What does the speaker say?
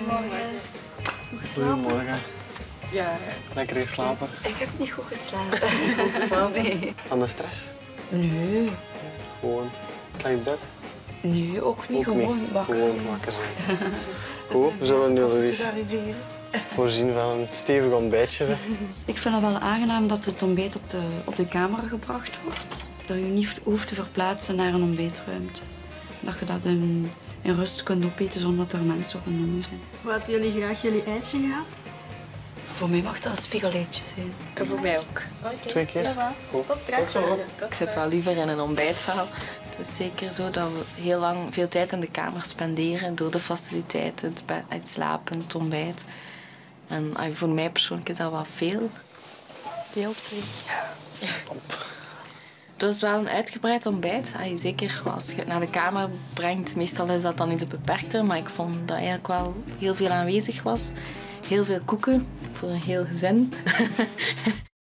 Goedemorgen. Goed geslapen? Goedemorgen. Ja. Lekker geslapen? Ik heb niet goed geslapen. Nee. Van de stress? Nee. Gewoon. Sla je in bed? Nee, ook niet. Ook Gewoon niet. wakker Gewoon zijn. wakker zijn. Goed, we zullen nu al eens voorzien van een stevig ontbijtje. Ik vind het wel aangenaam dat het ontbijt op de kamer gebracht wordt. Dat je niet hoeft te verplaatsen naar een ontbijtruimte. Dat je dat in rust kunt opeten zonder dat er mensen rondom je zijn. Hoe hadden jullie graag jullie ijsje gehad? Voor mij mag dat een spiegeleitje zijn. En voor mij ook. 2 keer? Goed. Tot straks. Ik zit wel liever in een ontbijtzaal. Het is zeker zo dat we heel lang veel tijd in de kamer spenderen door de faciliteiten, het slapen, het ontbijt. En voor mij persoonlijk is dat wel veel. Deelt twee. Dat is wel een uitgebreid ontbijt. Zeker als je het naar de kamer brengt, meestal is dat dan iets beperkter. Maar ik vond dat eigenlijk wel heel veel aanwezig was. Heel veel koeken voor een heel gezin.